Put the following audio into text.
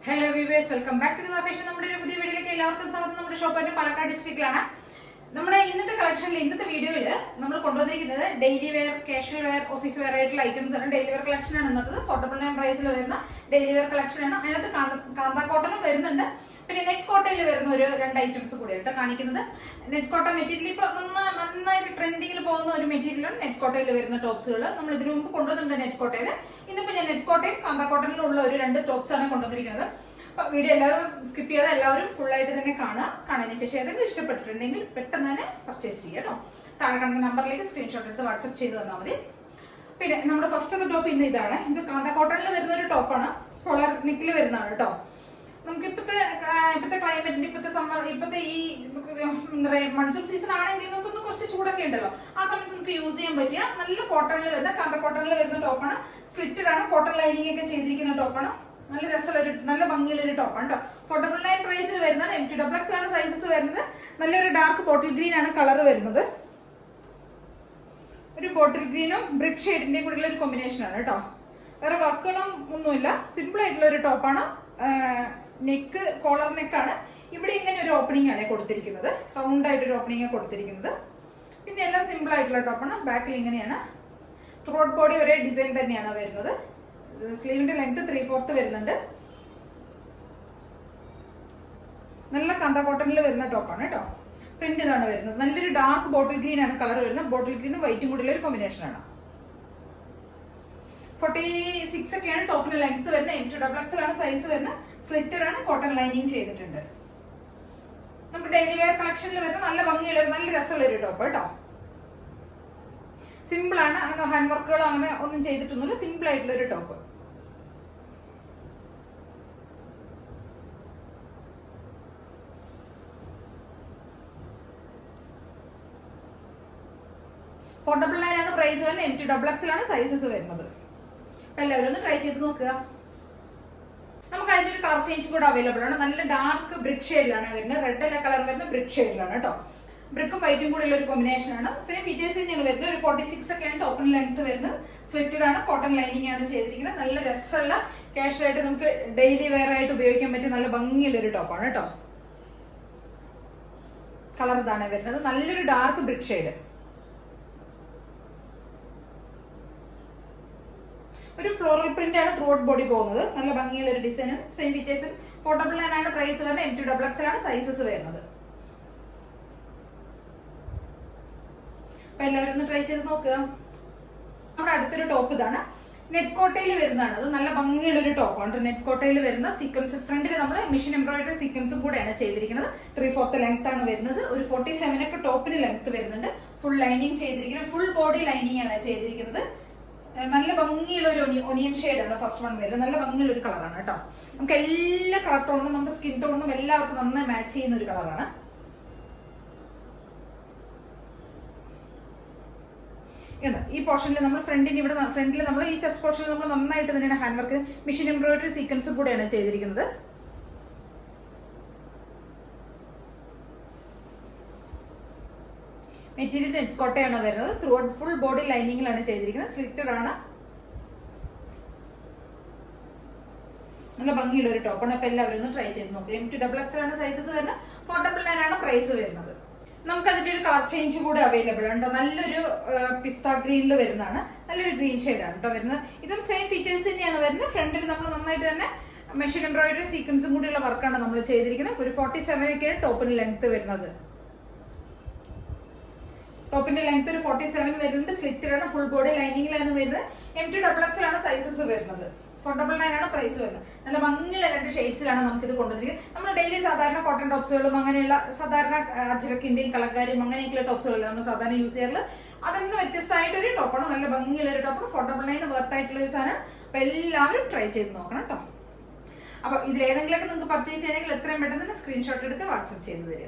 Hello viewers, welcome back to the fashion. നമ്മുടെ ഒരു പുതിയ വീഡിയോയിലേക്ക് എല്ലാവർക്കും സ്വാഗതം. നമ്മുടെ ഷോപ്പ് പാലക്കാട് ഡിസ്ട്രിക്റ്റിലാണ്. നമ്മുടെ ഇന്നത്തെ കളക്ഷനിൽ ഇന്നത്തെ വീഡിയോയിൽ നമ്മൾ കൊണ്ടുവന്നിരിക്കുന്നത് daily wear, casual wear, office wear ആയിട്ടുള്ള ഐറ്റംസ് ആണ്. ഡെയിലി വെയർ കളക്ഷൻ ആണ് ഇന്നത്തെ. 49 പ്രൈസിൽ വരുന്ന ഡെയിലി വെയർ കളക്ഷൻ ആണ്. അതിനകത്ത് കാന്ത കോട്ടനും വരുന്നുണ്ട്. പിന്നെ നെറ്റ് കോട്ടയിൽ വരുന്ന ഒരു 2 ഐറ്റംസ് കൂടിയായിട്ട് കാണിക്കുന്നത്. നെറ്റ് കോട്ടൺ മെറ്റീരിയൽ ഇപ്പൊ നന്നായിട്ട് ട്രെൻഡിങ്ങിൽ പോകുന്ന ഒരു മെറ്റീരിയലാണ് നെറ്റ് കോട്ടയിൽ വരുന്ന ടോപ്സുകൾ. നമ്മൾ ഇതിനു മുമ്പ് കൊണ്ടുവന്നിട്ടുണ്ട് നെറ്റ് കോട്ടയിൽ. ഇന്നിപ്പോ ഞാൻ നെറ്റ് കോട്ടയും കാന്ത കോട്ടണിലുള്ള ഒരു 2 ടോപ്സ് ആണ് കൊണ്ടുവന്നിരിക്കുന്നത്. വീഡിയോ എല്ലാവരും സ്കിപ്പ് ചെയ്യാതെ എല്ലാവരും ഫുൾ ആയിട്ട് തന്നെ കാണുന്നതിന് ശേഷം ഏതെങ്കിലും ഇഷ്ടപ്പെട്ടിട്ടുണ്ടെങ്കിൽ പെട്ടെന്ന് തന്നെ പർച്ചേസ് ചെയ്യുക കേട്ടോ. താഴെ കാണുന്ന നമ്പറിലേക്ക് സ്ക്രീൻഷോട്ട് എടുത്ത് വാട്സ്ആപ്പ് ചെയ്ത് തന്നാൽ മതി. പിന്നെ നമ്മുടെ ഫസ്റ്റ് ടോപ്പ് ഇന്ന് ഇതാണ്. ഇത് കാന്ത കോട്ടണിൽ വരുന്ന ഒരു ടോപ്പാണ്. കോളർ നെക്കിൽ വരുന്നതാണ് കേട്ടോ. നമുക്ക് ഇപ്പോഴത്തെ ക്ലൈമറ്റിൽ ഇപ്പോഴത്തെ ഈ എന്താ പറയുക മൺസൂൺ സീസൺ ആണെങ്കിൽ നമുക്കൊന്ന് കുറച്ച് ചൂടൊക്കെ ഉണ്ടല്ലോ. ആ സമയത്ത് നമുക്ക് യൂസ് ചെയ്യാൻ പറ്റിയ നല്ല കോട്ടണിൽ വരുന്ന കാന്ത കോട്ടണിൽ വരുന്ന ടോപ്പാണ്. സ്ലിറ്റഡ് ആണ്, കോട്ടൺ ലൈനിങ് ഒക്കെ ചെയ്തിരിക്കുന്ന ടോപ്പാണ്. നല്ല രസമുള്ള നല്ല ഭംഗിയുള്ള ഒരു ടോപ്പാണ് കേട്ടോ. 49 പ്രൈസിൽ വരുന്നത്. M2XX ആണ് സൈസസ് വരുന്നത്. നല്ലൊരു ഡാർക്ക് ബോട്ടിൽ ഗ്രീൻ ആണ് കളർ വരുന്നത്. ഒരു ബോട്ടിൽ ഗ്രീനും ബ്രിക്ക് ഷെയ്ഡിന്റെയും കൂടെ ഒരു കോമ്പിനേഷൻ ആണ് കേട്ടോ. വേറെ വർക്കുകളും ഒന്നുമില്ല. സിമ്പിൾ ആയിട്ടുള്ള ഒരു ടോപ്പാണ്. നെക്ക് കോളർ നെക്കാണ്. ഇവിടെ ഇങ്ങനെ ഒരു ഓപ്പണിംഗ് ആണ് കൊടുത്തിരിക്കുന്നത്. റൗണ്ട് ആയിട്ടൊരു ഓപ്പണിംഗ് കൊടുത്തിരിക്കുന്നത്. പിന്നെ എല്ലാം സിമ്പിൾ ആയിട്ടുള്ള ടോപ്പാണ്. ബാക്കിൽ ഇങ്ങനെയാണ്. ത്രോട്ട് ബോഡി ഒരേ ഡിസൈൻ തന്നെയാണ് വരുന്നത്. സ്ലീവിന്റെ ലെങ്ത് 3/4 വരുന്നുണ്ട്. നല്ല കാന്ത കോട്ടണിൽ വരുന്ന ടോപ്പാണ് കേട്ടോ. പ്രിന്റ് ഇതാണ് വരുന്നത്. നല്ലൊരു ഡാർക്ക് ബോട്ടിൽ ഗ്രീൻ ആണ് കളർ വരുന്നത്. ബോട്ടിൽ ഗ്രീനും വൈറ്റും കൂടിയുള്ള ഒരു കോമ്പിനേഷൻ ആണ്. 46 ഒക്കെയാണ് ടോപ്പിന് ലെങ്ത് വരുന്നത്. M2XX ആണ് സൈസ് വരുന്നത്. സ്ലിറ്റഡ് ആണ്, കോട്ടൺ ലൈനിങ് ചെയ്തിട്ടുണ്ട്. നമുക്ക് ഡെയിലി വെയർ കളക്ഷനിൽ വരുന്ന നല്ല ഭംഗിയുള്ള നല്ല രസമുള്ള ഒരു ടോപ്പ് കേട്ടോ. സിമ്പിൾ ആണ്. അങ്ങനെ ഹാൻഡ് വർക്കുകളോ അങ്ങനെ ഒന്നും ചെയ്തിട്ടൊന്നുമില്ല. സിമ്പിൾ ആയിട്ടുള്ള ഒരു ടോപ്പ്. $499 ആണ് പ്രൈസ് വരുന്നത്. M2XX ആണ് സൈസസ് വരുന്നത്. എല്ലാവരും ഒന്ന് ട്രൈ ചെയ്ത് നോക്കുക. നമുക്ക് അതിന്റെ ഒരു കളർ ചേഞ്ച് കൂടെ അവൈലബിൾ ആണ്. നല്ല ഡാർക്ക് ബ്രിക്ക് ഷെയ്ഡിലാണ് വരുന്നത്. റെഡ് അല്ല കളർ വരുന്നത് ബ്രിക്ക് ഷെയ്ഡിലാണ് കേട്ടോ. ബ്രിക്കും വൈറ്റും കൂടെ ഉള്ള ഒരു കോമ്പിനേഷൻ ആണ്. സെയിം ഫീച്ചേഴ്സ് തന്നെയാണ് വരുന്നത്. ഒരു 46 ഒക്കെയാണ് ടോപ്പിൻ ലെങ്ത് വരുന്നത്. സ്ലിറ്റഡ് ആണ്, കോട്ടൺ ലൈനിങ് ആണ് ചെയ്തിരിക്കുന്നത്. നല്ല രസമുള്ള കാഷ്വൽ ആയിട്ട് നമുക്ക് ഡെയിലി വെയർ ആയിട്ട് ഉപയോഗിക്കാൻ പറ്റിയ നല്ല ഭംഗിയുള്ള ഒരു ടോപ്പാണ് കേട്ടോ. കളർ ഇതാണ് വരുന്നത്. നല്ലൊരു ഡാർക്ക് ബ്രിക്ക് ഷെയ്ഡ്. ഒരു ഫ്ലോറൽ പ്രിന്റ് ആണ് ത്രൂഔട്ട് ബോഡി പോകുന്നത്. നല്ല ഭംഗിയുള്ള ഒരു ഡിസൈൻ. Same features. 499 ആണ് പ്രൈസ് വരുന്നത്. M2XX ആണ് സൈസസ് വരുന്നത്. അപ്പൊ എല്ലാവരും ഒന്ന് ട്രൈ ചെയ്ത് നോക്കുക. നമ്മുടെ അടുത്തൊരു ടോപ്പ് ഇതാണ്. നെറ്റ് കോട്ടയിൽ വരുന്നതാണ്. അത് നല്ല ഭംഗിയുള്ള ഒരു ടോപ്പാണ്. നെറ്റ് കോട്ടയിൽ വരുന്ന സീക്വൻസ് ഫ്രണ്ടിൽ നമ്മൾ മെഷീൻ എംബ്രോയിഡറി സീക്വൻസും കൂടെയാണ് ചെയ്തിരിക്കുന്നത്. 3/4 ലെങ്ത് ആണ് വരുന്നത്. ഒരു 47 ഒക്കെ ടോപ്പിന് ലെങ്ത് വരുന്നുണ്ട്. ഫുൾ ലൈനിങ് ചെയ്തിരിക്കുന്നത്. ഫുൾ ബോഡി ലൈനിങ് ആണ് ചെയ്തിരിക്കുന്നത്. നല്ല ഭംഗിയുള്ള ഒരു ഒണിയൻ ഷെയ്ഡാണ് ഫസ്റ്റ് വൺ വരുന്നത്. നല്ല ഭംഗിയുള്ള ഒരു കളറാണ് കേട്ടോ. നമുക്ക് എല്ലാ കളർ ടോണിനും നമ്മുടെ സ്കിൻ ടോണിനും എല്ലാവർക്കും നന്നായി മാച്ച് ചെയ്യുന്ന ഒരു കളറാണ്. ഈ പോർഷനിൽ നമ്മൾ ഫ്രണ്ടിൽ നമ്മൾ ഈ ചെസ്റ്റ് പോർഷനിൽ നമ്മൾ നന്നായിട്ട് തന്നെയാണ് ഹാൻഡ് വർക്ക് മെഷീൻ എംബ്രോയിഡറി സീക്വൻസും കൂടെയാണ് ചെയ്തിരിക്കുന്നത്. മെറ്റീരിയൽ നെറ്റ് കോട്ടയാണ് വരുന്നത്. ത്രൂഔട്ട് ഫുൾ ബോഡി ലൈനിങ്ങിലാണ് ചെയ്തിരിക്കുന്നത്. സ്ലിറ്റഡ് ആണ്. നല്ല ഭംഗിയുള്ള ഒരു ടോപ്പാണ്. അപ്പൊ എല്ലാവരും ഒന്ന് ട്രൈ ചെയ്ത് നോക്കുക. M2XX ആണ് സൈസസ് വരുന്നത്. 499 ആണ് പ്രൈസ് വരുന്നത്. നമുക്ക് അതിന്റെ ഒരു കളർ ചേഞ്ച് കൂടെ അവൈലബിൾ ഉണ്ട്. നല്ലൊരു പിസ്ത ഗ്രീനിൽ വരുന്നതാണ്. നല്ലൊരു ഗ്രീൻ ഷെയ്ഡാണ് കേട്ടോ വരുന്നത്. ഇതും സെയിം ഫീച്ചേഴ്സ് തന്നെയാണ് വരുന്നത്. ഫ്രണ്ടിൽ നമ്മൾ നന്നായിട്ട് തന്നെ മെഷീൻ എംബ്രോയിഡറി സീക്വൻസും കൂടിയുള്ള വർക്കാണ് നമ്മൾ ചെയ്തിരിക്കുന്നത്. ഒരു 47 ഒക്കെയാണ് ടോപ്പിന് ലെങ്ത് വരുന്നത്. ടോപ്പിന്റെ ലെങ്ത് ഒരു 47 വരുന്നുണ്ട്. സ്ലിറ്റഡ് ആണ്, ഫുൾ ബോഡി ലൈനിങ്ങിലാണ് വരുന്നത്. M2XX ആണ് സൈസസ് വരുന്നത്. 499 ആണ് പ്രൈസ് വരുന്നത്. നല്ല ഭംഗിയുള്ള 2 ഷെയ്ഡ്സിലാണ് നമുക്ക് ഇത് കൊണ്ടുവന്നിരിക്കുന്നത്. നമ്മൾ ഡെയിലി സാധാരണ കോട്ടൺ ടോപ്സുകളും അങ്ങനെയുള്ള സാധാരണ അജ്രക്കിന്റെയും കളങ്കാരിയും അങ്ങനെയൊക്കെയുള്ള ടോപ്സുകളല്ല നമ്മൾ സാധാരണ യൂസ് ചെയ്യാറുള്ളത്. അതിൽ നിന്ന് വ്യത്യസ്തമായിട്ടൊരു ടോപ്പാണ്. നല്ല ഭംഗിയുള്ള ഒരു ടോപ്പാണ്. 499 വർത്ത് ആയിട്ടുള്ള ഒരു സാധനം. അപ്പൊ എല്ലാവരും ട്രൈ ചെയ്ത് നോക്കണം കേട്ടോ. അപ്പൊ ഇതിൽ ഏതെങ്കിലുമൊക്കെ നിങ്ങൾക്ക് പർച്ചേസ് ചെയ്യണമെങ്കിൽ എത്രയും പെട്ടെന്ന് സ്ക്രീൻഷോട്ട് എടുത്ത് വാട്സ്ആപ്പ് ചെയ്ത് തരിക.